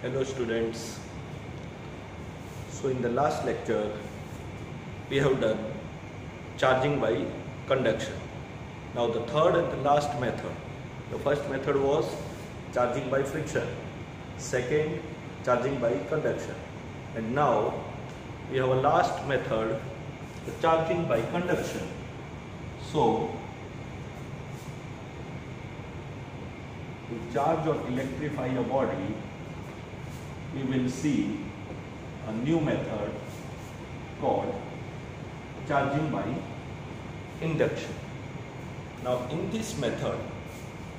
Hello students. So in the last lecture we have done charging by conduction. Now the third and the last method. The first method was charging by friction. Second, charging by conduction. And now we have a last method, the charging by conduction. So to charge or electrify a body, we will see a new method called charging by induction. Now in this method,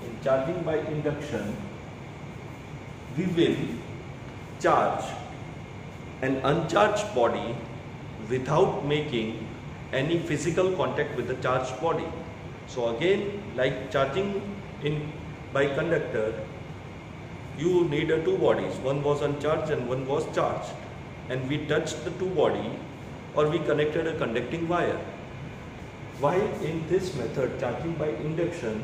in charging by induction, we will charge an uncharged body without making any physical contact with the charged body. So again, like charging by conductor, you need two bodies. One was uncharged and one was charged, and we touched the two bodies, or we connected a conducting wire. While in this method, charging by induction,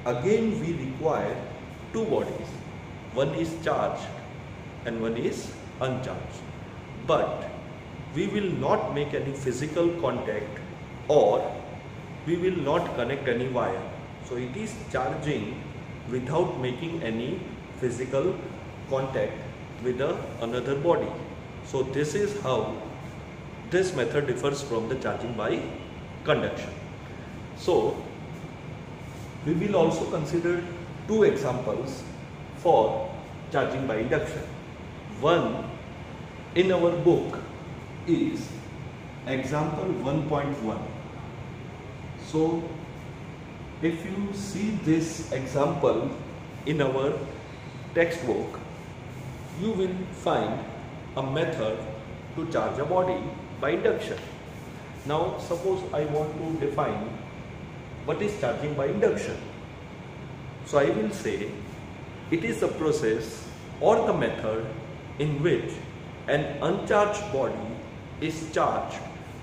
again we require two bodies. One is charged and one is uncharged. But we will not make any physical contact, or we will not connect any wire. So it is charging without making any physical contact with another body. So this is how this method differs from the charging by conduction. So we will also consider two examples for charging by induction. One in our book is example 1.1. So if you see this example in our textbook, you will find a method to charge a body by induction. Now suppose I want to define what is charging by induction. So I will say it is a process or the method in which an uncharged body is charged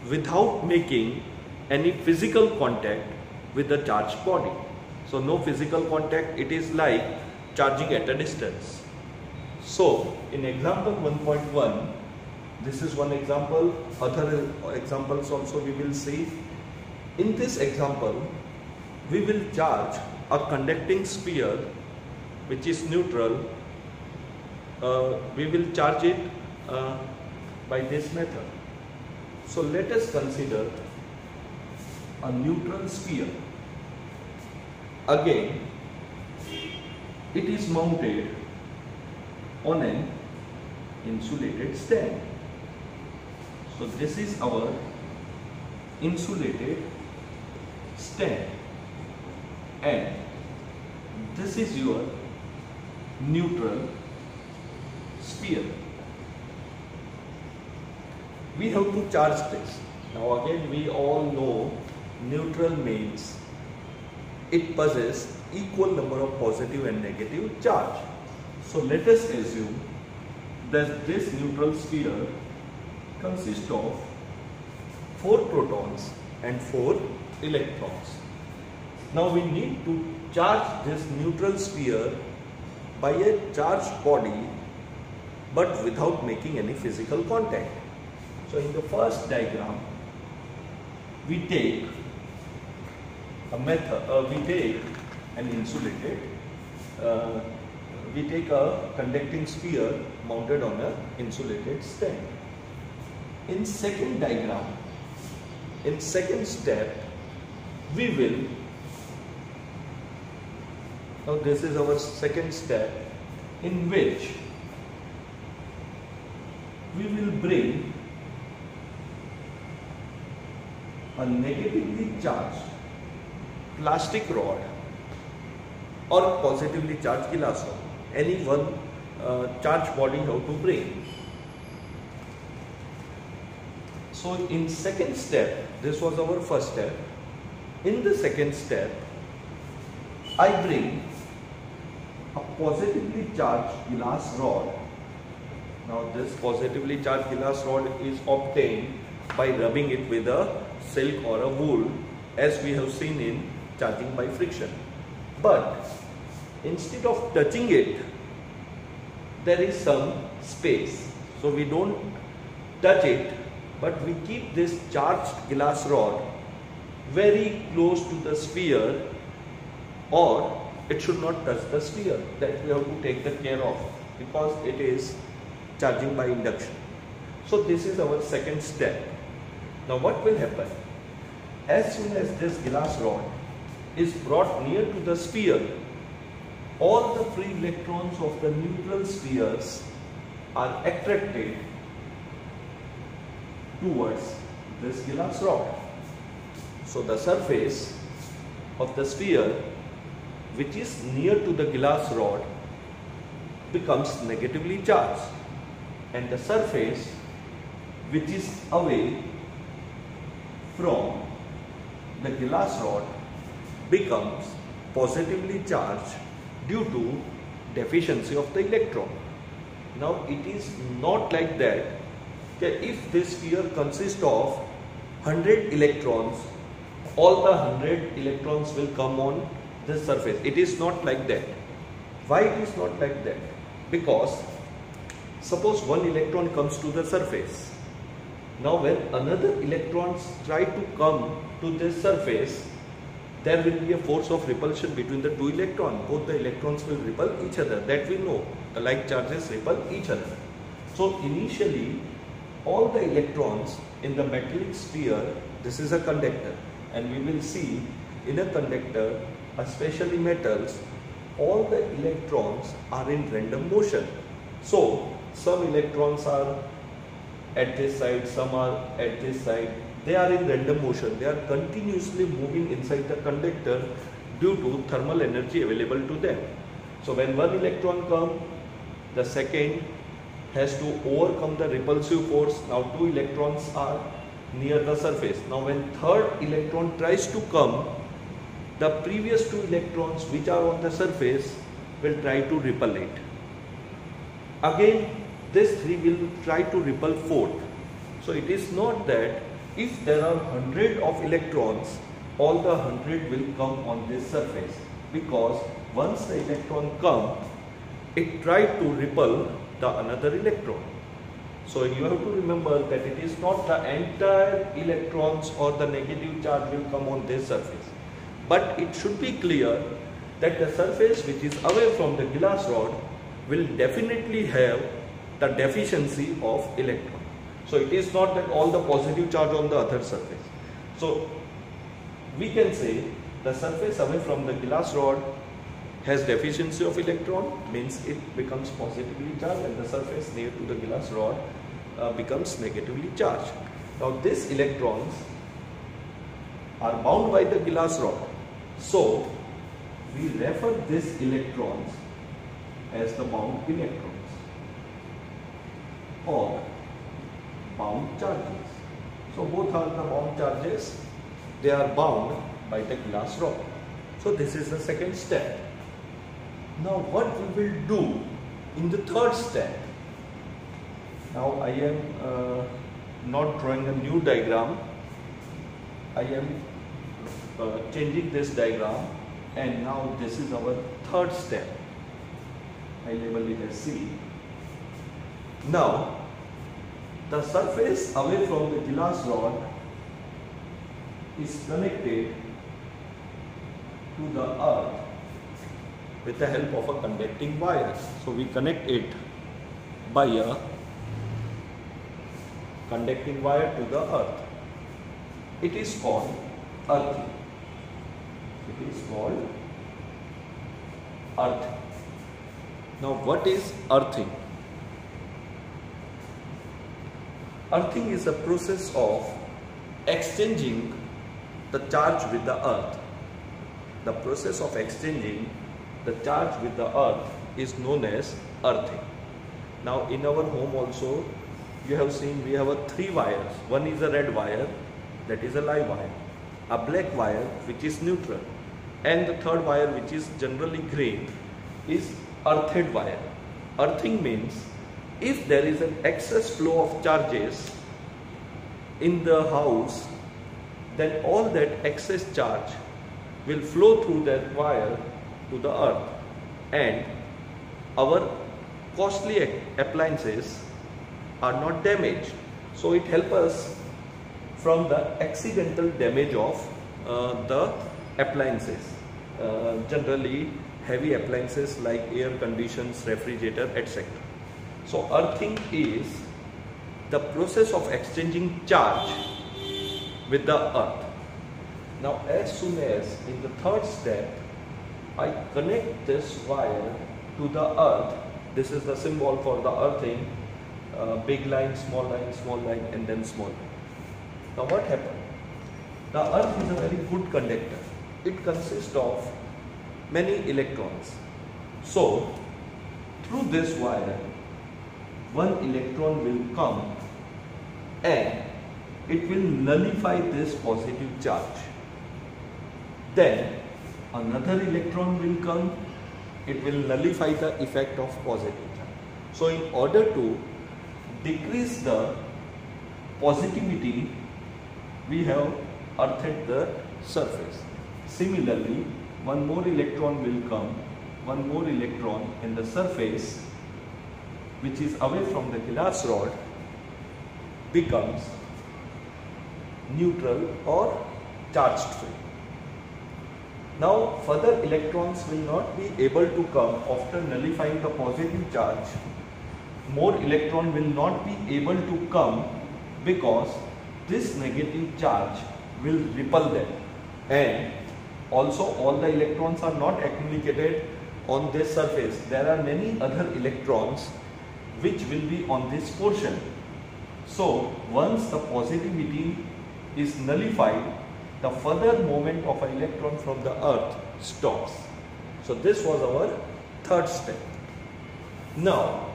without making any physical contact with the charged body. So no physical contact, it is like charging at a distance. So in example 1.1, this is one example. Other examples also we will see. In this example, we will charge a conducting sphere which is neutral. We will charge it by this method. So let us consider a neutral sphere. Again, it is mounted on an insulated stand. So this is our insulated stand, and this is your neutral sphere. We have to charge this. Now again, we all know neutral means it possesses equal number of positive and negative charge. So let us assume that this neutral sphere consists of 4 protons and 4 electrons. Now we need to charge this neutral sphere by a charged body, but without making any physical contact. So in the first diagram, we take a method, we take an insulated, we take a conducting sphere mounted on an insulated stand. In second diagram, in second step, we will, now this is our second step, in which we will bring a negatively charged plastic rod or positively charged glass rod. Any one charged body you have to bring. So in second step, this was our first step. In the second step, I bring a positively charged glass rod. Now this positively charged glass rod is obtained by rubbing it with a silk or a wool, as we have seen in charging by friction. But instead of touching it, there is some space. So we don't touch it, but we keep this charged glass rod very close to the sphere, or it should not touch the sphere. That we have to take the care of, because it is charging by induction. So this is our second step. Now what will happen? As soon as this glass rod is brought near to the sphere, all the free electrons of the neutral spheres are attracted towards this glass rod. So the surface of the sphere which is near to the glass rod becomes negatively charged, and the surface which is away from the glass rod becomes positively charged due to deficiency of the electron. Now it is not like that if this sphere consists of 100 electrons, all the 100 electrons will come on this surface. It is not like that. Why it is not like that? Because suppose one electron comes to the surface. Now when another electrons try to come to this surface, there will be a force of repulsion between the two electrons. Both the electrons will repel each other. That we know. The like charges repel each other. So initially, all the electrons in the metallic sphere, this is a conductor, and we will see in a conductor, especially metals, all the electrons are in random motion. So some electrons are at this side, some are at this side. They are in random motion. They are continuously moving inside the conductor due to thermal energy available to them. So when one electron comes, the second has to overcome the repulsive force. Now two electrons are near the surface. Now when third electron tries to come, the previous two electrons which are on the surface will try to repel it. Again, this three will try to repel fourth. So it is not that if there are 100 of electrons, all the 100 will come on this surface, because once the electron comes, it tries to repel the another electron. So you have to remember that it is not the entire electrons or the negative charge will come on this surface, but it should be clear that the surface which is away from the glass rod will definitely have the deficiency of electron. So it is not that all the positive charge on the other surface. So we can say the surface away from the glass rod has deficiency of electron, means it becomes positively charged, and the surface near to the glass rod becomes negatively charged. Now these electrons are bound by the glass rod. So we refer these electrons as the bound electrons or bound charges. So both are the bound charges. They are bound by the glass rod. So this is the second step. Now what we will do in the third step? Now I am not drawing a new diagram. I am changing this diagram, and now this is our third step. I label it as C. Now the surface away from the glass rod is connected to the earth with the help of a conducting wire. So we connect it by a conducting wire to the earth. It is called earthing. It is called earthing. Now what is earthing? Earthing is a process of exchanging the charge with the earth. The process of exchanging the charge with the earth is known as earthing. Now in our home also, you have seen we have three wires. One is a red wire, that is a live wire, a black wire which is neutral, and the third wire, which is generally green, is earthed wire. Earthing means if there is an excess flow of charges in the house, then all that excess charge will flow through that wire to the earth, and our costly appliances are not damaged. So it helps us from the accidental damage of the appliances. Generally heavy appliances like air conditions, refrigerator, etc. So earthing is the process of exchanging charge with the earth. Now as soon as in the third step I connect this wire to the earth, this is the symbol for the earthing, big line, small line and then small line. Now what happened? The earth is a very good conductor. It consists of many electrons. So through this wire, one electron will come and it will nullify this positive charge. Then another electron will come, it will nullify the effect of positive charge. So in order to decrease the positivity, we have earthed the surface. Similarly, one more electron will come, one more electron in the surface which is away from the glass rod becomes neutral or charged free. Now further electrons will not be able to come after nullifying the positive charge. More electron will not be able to come because this negative charge will repel them, and also all the electrons are not accumulated on this surface. There are many other electrons which will be on this portion. So once the positivity is nullified, the further movement of an electron from the earth stops. So this was our third step. Now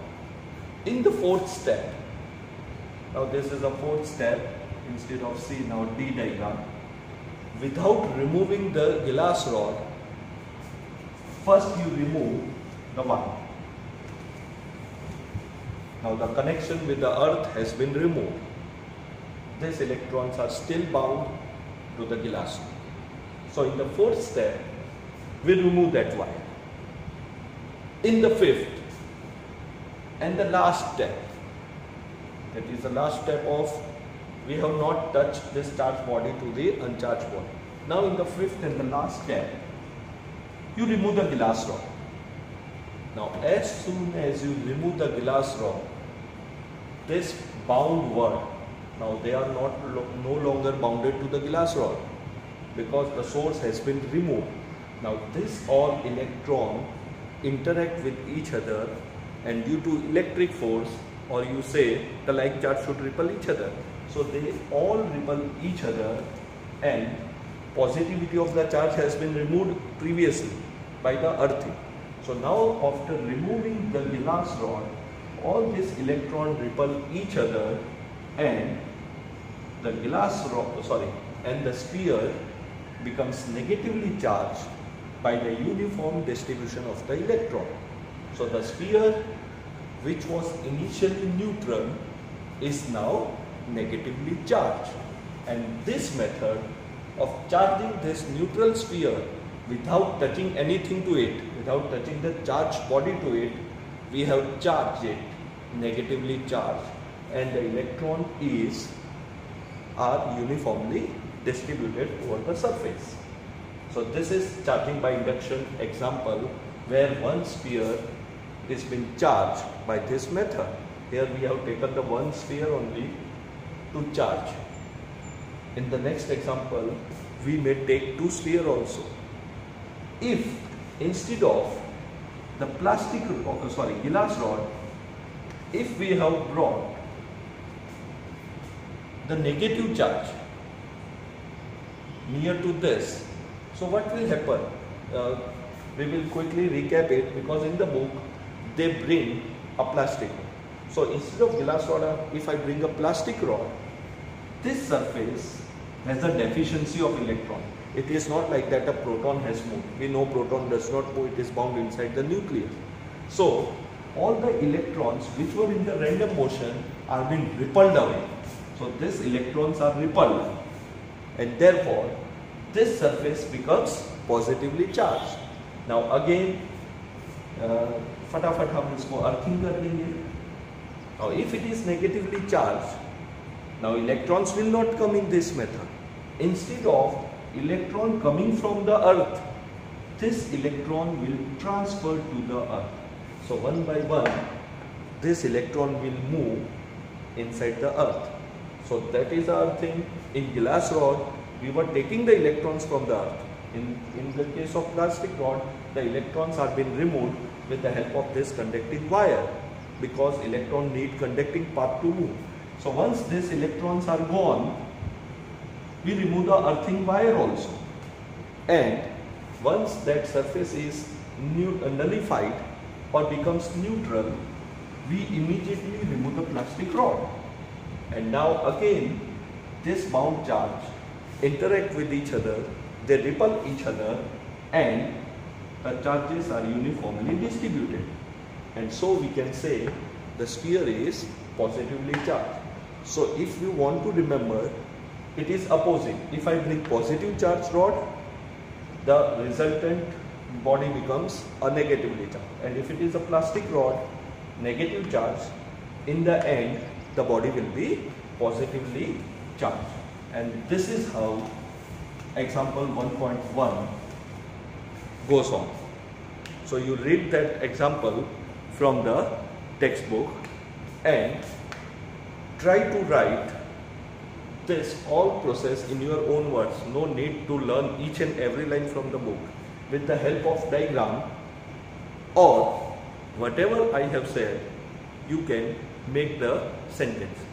in the fourth step, now this is a fourth step, instead of C now D diagram. Without removing the glass rod, first you remove the wire. Now the connection with the earth has been removed. These electrons are still bound to the glass rod. So in the fourth step, we remove that wire. In the fifth and the last step, that is the last step of, we have not touched this charged body to the uncharged body. Now in the fifth and the last step, you remove the glass rod. Now as soon as you remove the glass rod, this bound wire, now they are no longer bounded to the glass rod because the source has been removed. Now this all electron interact with each other, and due to electric force, or you say the like charge should repel each other. So they all repel each other, and positivity of the charge has been removed previously by the earthing. So now after removing the glass rod, all these electrons repel each other, and the glass rod, and the sphere becomes negatively charged by the uniform distribution of the electron. So the sphere, which was initially neutral, is now negatively charged, and this method of charging this neutral sphere without touching anything to it, without touching the charged body to it, we have charged it negatively charged, and the electron are uniformly distributed over the surface. So this is charging by induction example where one sphere is being charged by this method. Here we have taken the one sphere only to charge. In the next example, we may take two spheres also. If instead of the glass rod, if we have brought the negative charge near to this, so what will happen? We will quickly recap it, because in the book they bring a plastic rod. So instead of glass rod, if I bring a plastic rod, this surface has a deficiency of electron. It is not like that a proton has moved. We know proton does not move, it is bound inside the nucleus. So all the electrons which were in the random motion are being repelled away. So these electrons are repelled, and therefore this surface becomes positively charged. Now again, फटाफट हम इसको earthing कर देंगे. Now if it is negatively charged, now electrons will not come in this method. Instead of electron coming from the earth, this electron will transfer to the earth. So one by one, this electron will move inside the earth. So that is our thing. In glass rod, we were taking the electrons from the earth. In the case of plastic rod, the electrons are being removed with the help of this conducting wire, because electron need conducting path to move. So once these electrons are gone, we remove the earthing wire also. And once that surface is nullified or becomes neutral, we immediately remove the plastic rod. And now again, this bound charge interact with each other, they repel each other, and the charges are uniformly distributed. And so we can say the sphere is positively charged. So if you want to remember, it is opposite. If I bring positive charged rod, the resultant body becomes a negatively charged. And if it is a plastic rod, negative charge, in the end the body will be positively charged. And this is how example 1.1 goes on. So you read that example from the textbook and try to write this whole process in your own words. No need to learn each and every line from the book. With the help of diagram or whatever I have said, you can make the sentences.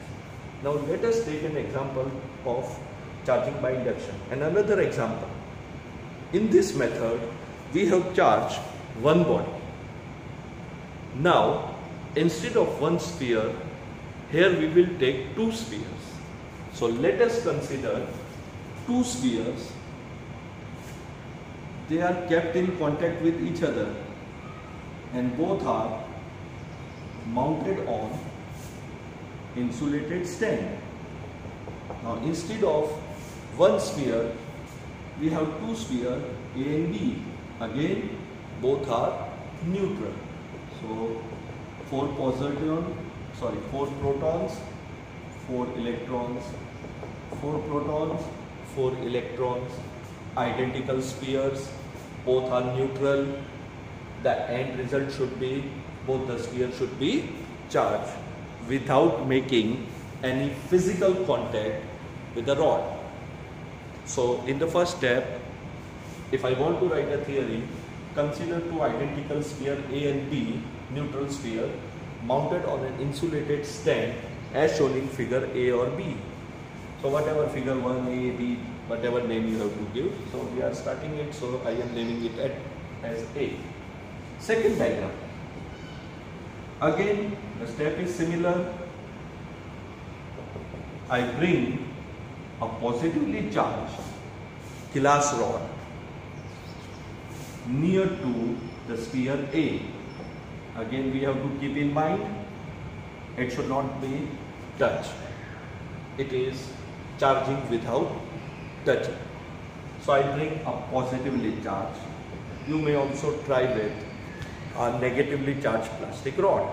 Now let us take an example of charging by induction. And another example. In this method, we have charged one body. Now, instead of one sphere, here we will take two spheres. So let us consider two spheres. They are kept in contact with each other and both are mounted on insulated stand. Now instead of one sphere, we have two spheres A and B. Again, both are neutral. So 4 protons, 4 electrons, 4 protons, 4 electrons, identical spheres, both are neutral. The end result should be both the spheres should be charged without making any physical contact with the rod. So in the first step, if I want to write a theory, consider two identical sphere A and B, neutral sphere, mounted on an insulated stand as shown in figure A or B. So whatever figure 1, A, B, whatever name you have to give. So we are starting it, so I am naming it as A. Second diagram. Again, the step is similar. I bring a positively charged glass rod near to the sphere A. Again, we have to keep in mind, it should not be touched. It is charging without touching. So I bring a positively charged. You may also try with a negatively charged plastic rod.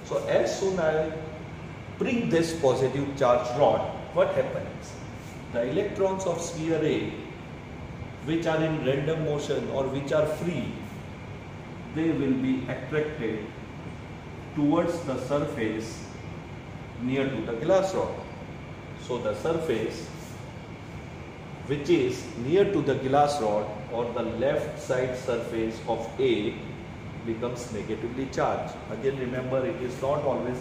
So as soon as I bring this positive charged rod, what happens? The electrons of sphere A, which are in random motion or which are free, they will be attracted towards the surface near to the glass rod. So the surface which is near to the glass rod or the left side surface of A becomes negatively charged. Again, remember, it is not always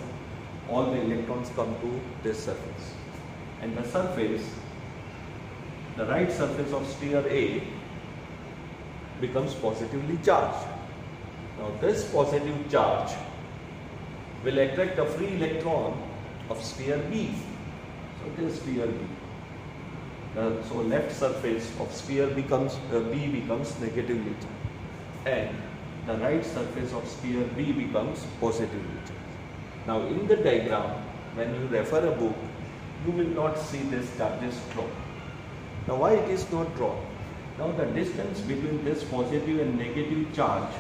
all the electrons come to this surface. And the surface, the right surface of sphere A becomes positively charged. Now this positive charge will attract a free electron of sphere B. So it is sphere B. So left surface of sphere becomes B becomes negatively charged, and the right surface of sphere B becomes positively charged. Now in the diagram, when you refer a book, you will not see this charges drawn. Now why it is not drawn? Now the distance between this positive and negative charge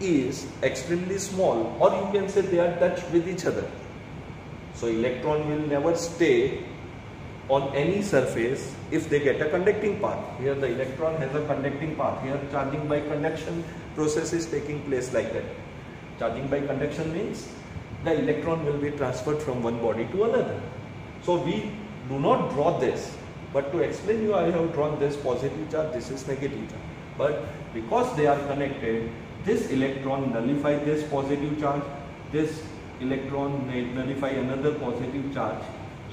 is extremely small, or you can say they are touched with each other. So electron will never stay on any surface if they get a conducting path. Here the electron has a conducting path. Here charging by conduction process is taking place like that. Charging by conduction means the electron will be transferred from one body to another. So we do not draw this, but to explain you, I have drawn this positive charge, this is negative charge. But because they are connected, this electron nullify this positive charge, this electron nullify another positive charge.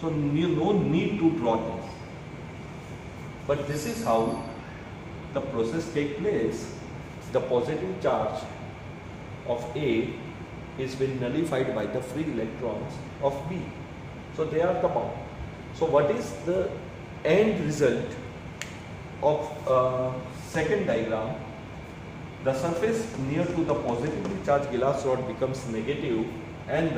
So no need to draw this. But this is how the process takes place. The positive charge of A is being nullified by the free electrons of B. So they are the bound. So what is the end result of second diagram? The surface near to the positively charged glass rod becomes negative, and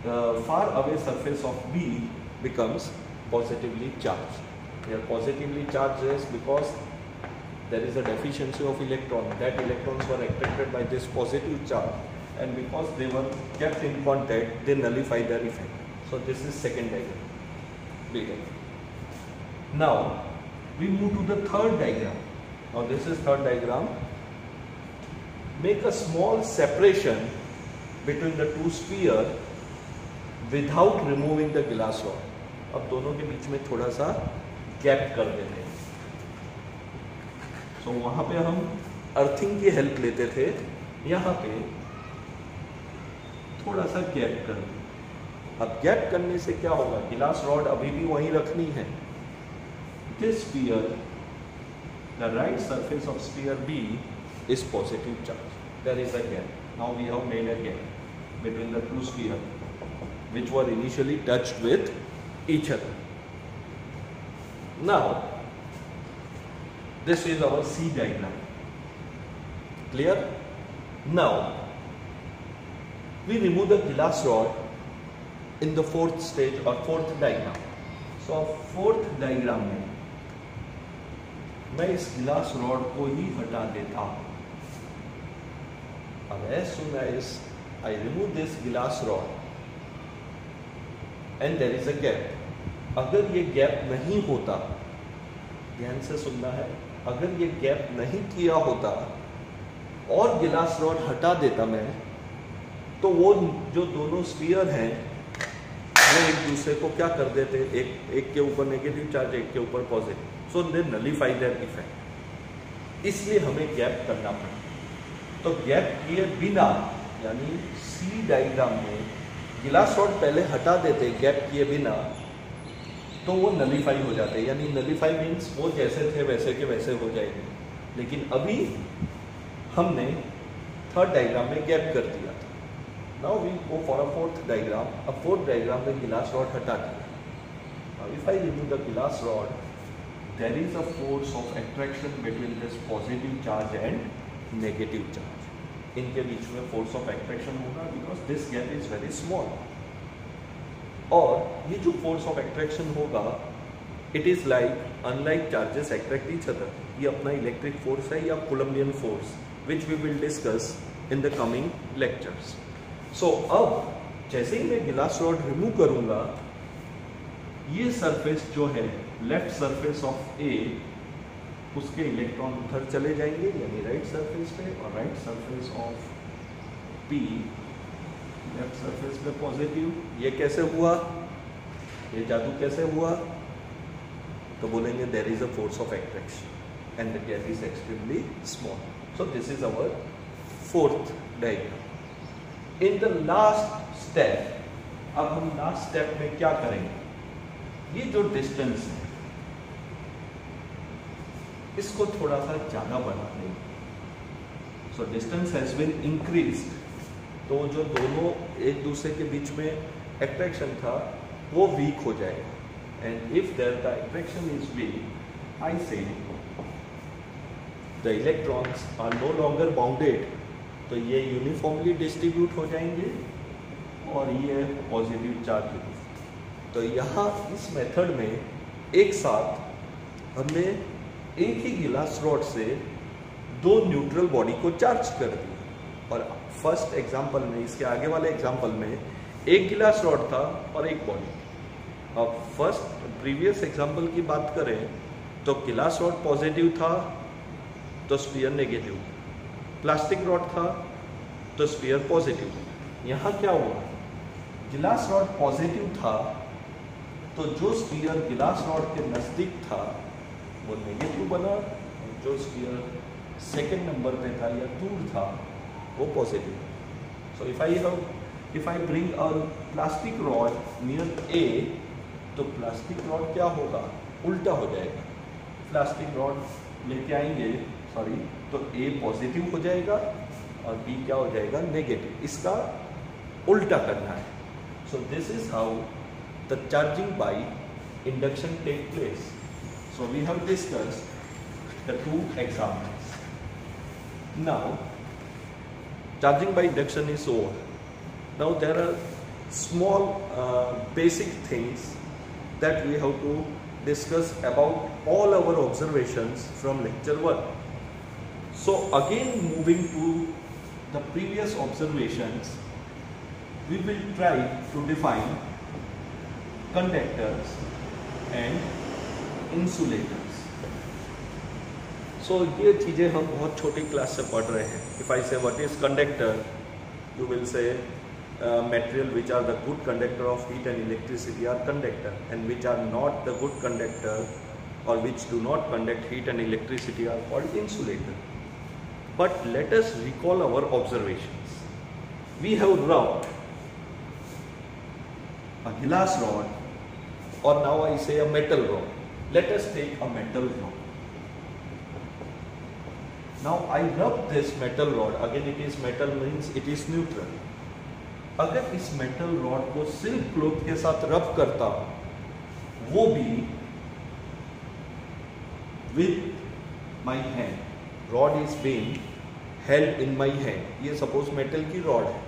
the far away surface of B becomes positively charged. Here positively charged is because there is a deficiency of electron. That electrons were attracted by this positive charge, and because they were kept in contact, they nullify their effect. So this is second diagram. Now we move to the third diagram. Now this is third diagram. Make a small separation between the two spheres without removing the glass rod. अब दोनों के बीच में थोड़ा सा gap कर देते हैं. So वहाँ पे हम अर्थिंग की हेल्प लेते थे, यहाँ पे थोड़ा सा गैप कर दें. अब गैप करने से क्या होगा? गिलास रॉड अभी भी वहीं रखनी है. This sphere, the right surface of sphere B is positive charge. There is a gap. Now we have made a gap between the two spheres which were initially touched with each other. Now this is our C diagram. Clear? Now we remove the glass rod in the fourth stage or fourth diagram. So fourth diagram में मैं इस गिलास rod को ही हटा देता हूं. अब as soon as I remove this glass rod and there is a gap, अगर ये गैप नहीं होता, ध्यान से सुनना है, अगर ये गैप नहीं किया होता और गिलास रॉड हटा देता मैं, तो वो जो दोनों स्फीयर हैं वो एक दूसरे को क्या कर देते, एक के ऊपर नेगेटिव चार्ज, एक के ऊपर positive. So they nullify their effect. इसलिए हमें गैप करना पड़ा. तो गैप किए बिना, यानी सी डायग्राम में गिलास रॉड पहले हटा देते गैप किए बिना, तो वो नलीफाई हो जाते. यानी नलीफाई मीन्स वो जैसे थे वैसे के वैसे हो जाएंगे. लेकिन अभी हमने थर्ड डायग्राम में गैप कर दिया था. Now we go for a fourth diagram. अब फोर्थ डायग्राम में गिलास रॉड हटा दिया. Now if I remove the glass rod, there is a force of attraction between this positive charge and negative charge. इनके बीच में force of attraction होगा because this gap is very small. और ये जो force of attraction होगा, it is like unlike charges attract each other. ये अपना electric force है या Coulombian force, which we will discuss in the coming lectures. So अब जैसे ही मैं गिलास रॉड रिमूव करूंगा, ये सरफेस जो है लेफ्ट सरफेस ऑफ ए, उसके इलेक्ट्रॉन उधर चले जाएंगे यानी राइट सरफेस पे, और right surface of B left surface पे पॉजिटिव. ये कैसे हुआ? ये जादू कैसे हुआ? तो बोलेंगे there is a force of attraction and the gap is extremely small. So this is our fourth diagram. In the last step, अब हम लास्ट स्टेप में क्या करेंगे? ये जो डिस्टेंस है इसको थोड़ा सा ज्यादा बढ़ा देंगे. So distance has been increased. तो जो दोनों एक दूसरे के बीच में अट्रैक्शन था वो वीक हो जाएगा. And if there the attraction is weak, I say the electrons are no longer bounded. तो ये यूनिफॉर्मली डिस्ट्रीब्यूट हो जाएंगे और ये पॉजिटिव चार्ज. तो यहाँ इस मेथड में एक साथ हमने एक ही गिलास रॉड से दो न्यूट्रल बॉडी को चार्ज कर दिया. और फर्स्ट एग्जांपल में, इसके आगे वाले एग्जांपल में एक गिलास रॉड था और एक बॉडी। अब फर्स्ट प्रीवियस एग्जांपल की बात करें तो गिलास रॉड पॉजिटिव था तो स्फीयर नेगेटिव, प्लास्टिक रॉड था तो स्फीयर पॉजिटिव। यहाँ क्या हुआ, गिलास रॉड पॉजिटिव था तो जो स्फीयर गिलास रॉड के नज़दीक था वो नेगेटिव बना, और जो स्फीयर सेकेंड नंबर पे था या दूर था वो positive. So if I bring a plastic rod near ए, तो प्लास्टिक रॉड क्या होगा, उल्टा हो जाएगा। प्लास्टिक रॉड लेके आएंगे तो ए पॉजिटिव हो जाएगा और बी क्या हो जाएगा, नेगेटिव। इसका उल्टा करना है। So this is how the charging by induction take place. So we have discussed the two examples. Now charging by induction is over. Now there are small basic things that we have to discuss about all our observations from lecture 1. So again, moving to the previous observations, we will try to define conductors and insulators. So ये चीज़ें हम बहुत छोटी class से पढ़ रहे हैं। If I say what is conductor, you will say material which are the good conductor of heat and electricity are conductor, and which are not the good conductor or which do not conduct heat and electricity are called insulator. But let us recall our observations. We have rubbed a glass rod, or now I say a metal rod. Let us take a metal rod. Now I rub this metal rod, again it is metal means it is neutral. अगर इस metal rod को silk cloth के साथ रब करता हूं, वो भी with my hand, rod is being held in my hand. ये सपोज मेटल की रॉड है,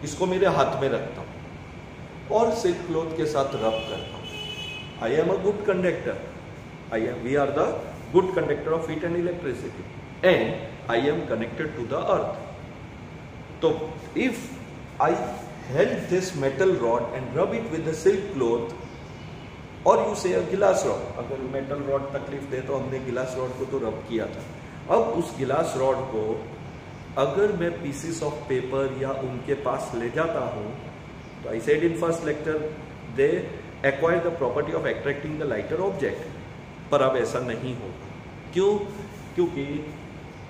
इसको मेरे हाथ में रखता हूं और सिल्क क्लॉथ के साथ रब करता हूं। I am a good conductor. We are the good conductor of heat and electricity. And I am connected to the earth. So if I held this metal rod and rub it with the silk cloth, or you say a glass rod, अगर metal rod तकलीफ दे तो हमने glass rod को तो rub किया था। अब उस glass rod को अगर मैं pieces of paper या उनके पास ले जाता हूँ, तो I said in first lecture they acquire the property of attracting the lighter object, पर अब ऐसा नहीं होगा। क्यों? क्योंकि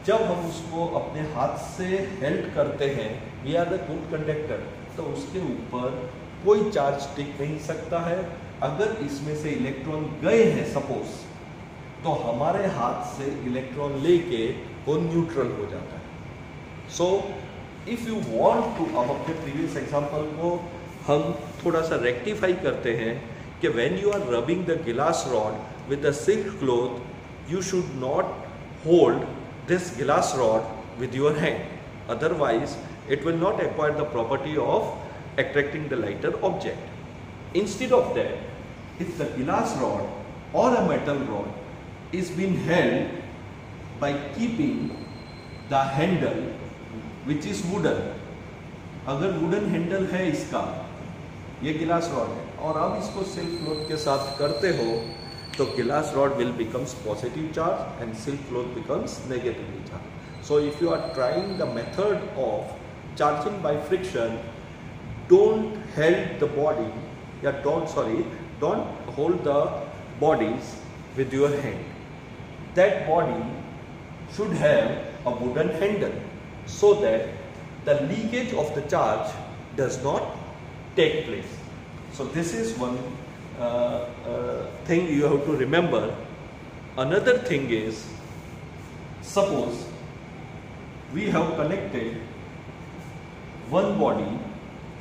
जब हम उसको अपने हाथ से हेल्ड करते हैं, we are the good conductor, तो उसके ऊपर कोई चार्ज टिक नहीं सकता है। अगर इसमें से इलेक्ट्रॉन गए हैं सपोज, तो हमारे हाथ से इलेक्ट्रॉन लेके वो न्यूट्रल हो जाता है। So if you want to, अब अपने प्रीवियस एग्जांपल को हम थोड़ा सा रेक्टिफाई करते हैं कि when you are rubbing the glass rod with the silk cloth, you should not hold this glass rod with your hand, otherwise it will not acquire the property of attracting the lighter object. Instead of that, if the glass rod or a metal rod is being held by keeping the handle which is wooden, अगर wooden handle है इसका, ये गिलास rod है, और आप इसको silk cloth के साथ करते हो, तो glass rod will becomes positive charge and silk cloth becomes negatively charged. So if you are trying the method of charging by friction, don't hold the body, don't hold the bodies with your hand. That body should have a wooden handle so that the leakage of the charge does not take place. So this is one thing you have to remember. Another thing is, suppose we have connected one body,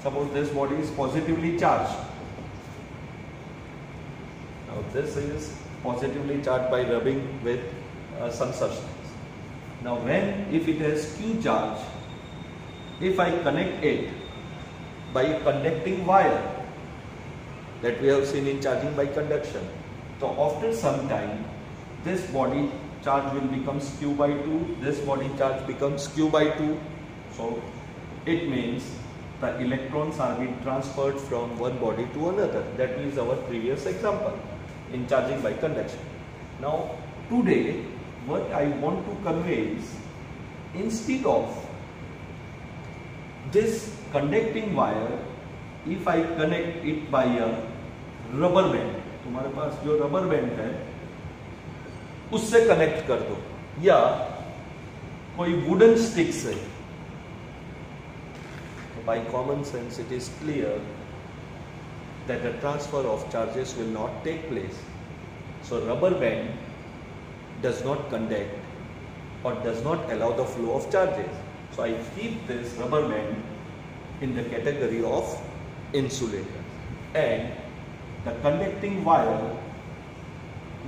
suppose this body is positively charged. Now this is positively charged by rubbing with some substance. Now if it has Q charge, if I connect it by conducting wire, that we have seen in charging by conduction, so after some time this body charge will becomes Q by 2, this body charge becomes Q by 2. So it means the electrons are being transferred from one body to another. That means our previous example in charging by conduction. Now today what I want to convey is, instead of this conducting wire, if I connect it by a rubber band, तुम्हारे पास जो rubber band है उससे connect कर दो, या कोई wooden stick से, by common sense it is clear that the transfer of charges will not take place. So rubber band does not conduct or does not allow the flow of charges. So I keep this rubber band in the category of insulator, and the conducting wire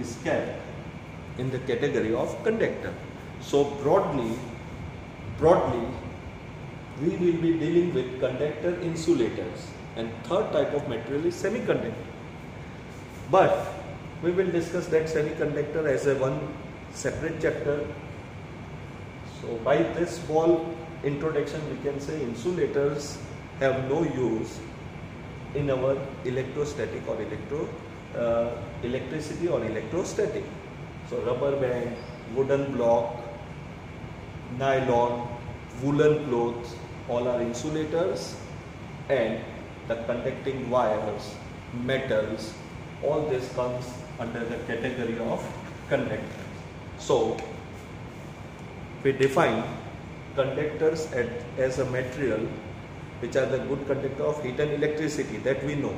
is kept in the category of conductor. So broadly we will be dealing with conductor, insulators, and third type of material is semiconductor. But we will discuss that semiconductor as a one separate chapter. So by this small introduction we can say insulators have no use in our electrostatic or electricity or electrostatic. So rubber band, wooden block, nylon, woolen clothes, all are insulators, and the conducting wires, metals, all this comes under the category of conductors. So we define conductors as a material which are the good conductor of heat and electricity, that we know.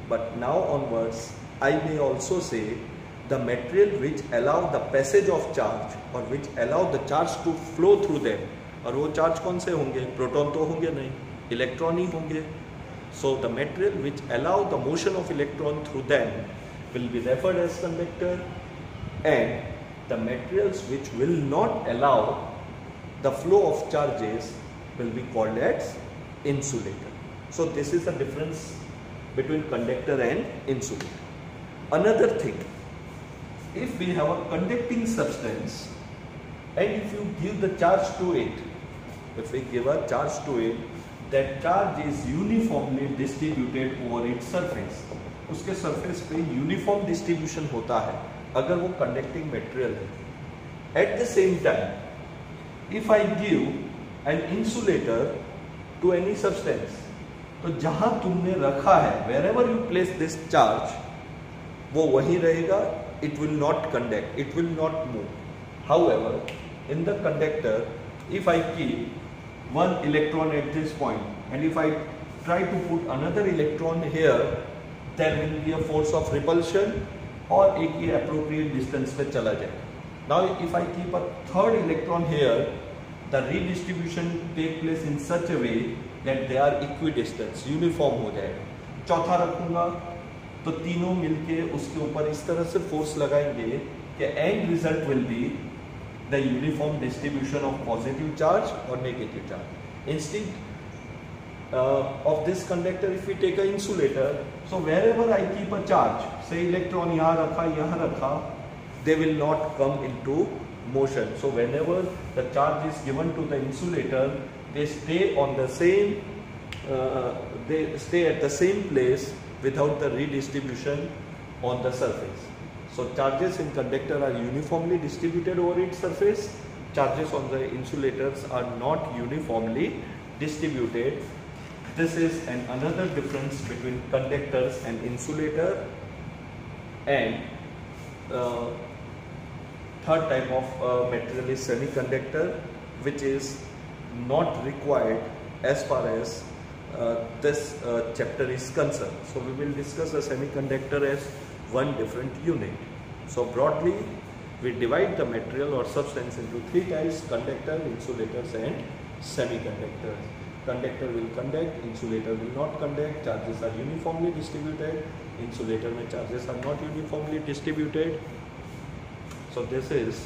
But now onwards I may also say the material which allow the passage of charge or which allow the charge to flow through them. और वो charge कौन से होंगे? Proton तो होंगे नहीं, electron ही होंगे. So the material which allow the motion of electron through them will be referred as conductor, and the materials which will not allow the flow of charges will be called as insulator. So this is the difference between conductor and insulator. Another thing, if we have a conducting substance and if you give the charge to it, if we give a charge to it, that charge is uniformly distributed over its surface. उसके surface पे uniform distribution होता है अगर वो conducting material है. At the same time, if I give an insulator to any substance, तो जहाँ तुमने रखा है, wherever you place this charge, वो वहीं रहेगा. It will not conduct, it will not move. However, in the conductor, if I keep one electron at this point and if I try to put another electron here, there will be a force of repulsion और एक ये appropriate distance पे चला जाएगा. Now if I keep a third electron here, the redistribution take place in such a way that they are equidistant, uniform हो जाएगा. चौथा रखूंगा तो तीनों मिलके उसके ऊपर इस तरह से फोर्स लगाएंगे कि end result will be the uniform distribution of positive charge or negative charge. Instead of this conductor, if we take an insulator, so wherever I keep a charge, say electron यहाँ रखा, they will not come into motion. So whenever the charge is given to the insulator, they stay on the same, they stay at the same place without the redistribution on the surface. So charges in conductor are uniformly distributed over its surface. Charges on the insulators are not uniformly distributed. This is another difference between conductors and insulator. And third type of material is semiconductor, which is not required as far as this chapter is concerned. So we will discuss a semiconductor as one different unit. So broadly we divide the material or substance into three types: conductor, insulators and semiconductors. Conductor will conduct, insulator will not conduct, charges are uniformly distributed. Insulator mein charges are not uniformly distributed. So this is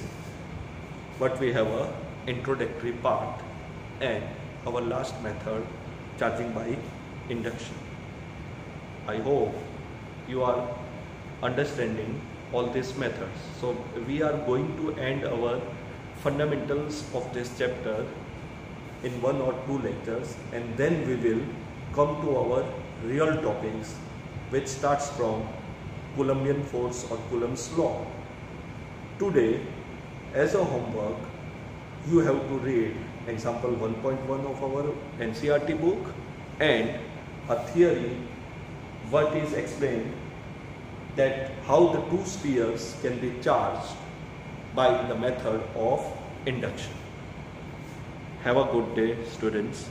what we have a introductory part, and our last method, charging by induction. I hope you are understanding all these methods. So we are going to end our fundamentals of this chapter in 1 or 2 lectures, and then we will come to our real topics, which starts from Coulombian force or Coulomb's law. Today, as a homework, you have to read example 1.1 of our NCERT book and a theory what is explained that how the two spheres can be charged by the method of induction. Have a good day, students.